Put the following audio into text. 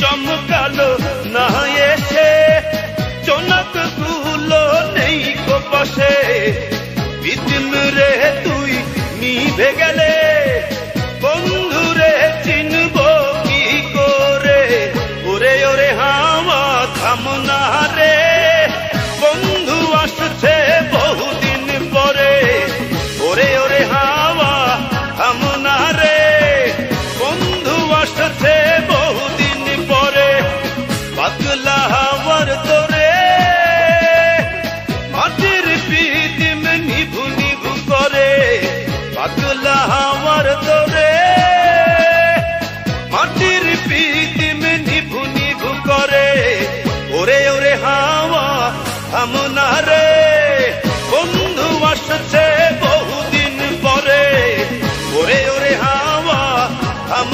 চমকালো না এসে জনক গুলো নেই কো পাশে বিদিন রে তুই নিভে গেলে বন্ধু রে চিনব কি করে ওরে ওরে হাওয়া থামনা রে বন্ধু আসছে বহুদিন পরে ওরে ওরে হাওয়া থামনা রে বন্ধু আসছে বহুদিন পরে পাগলা হাওয়ার তোরে মাটির পিদিম নিভু নিভু করে পাগলা হাওয়ার তোরে মাটির পিদিম নিভু নিভু করে ওরে ওরে হাওয়া থামনা রে বন্ধু আসছে বহুদিন পরে ওরে ওরে হাওয়া থাম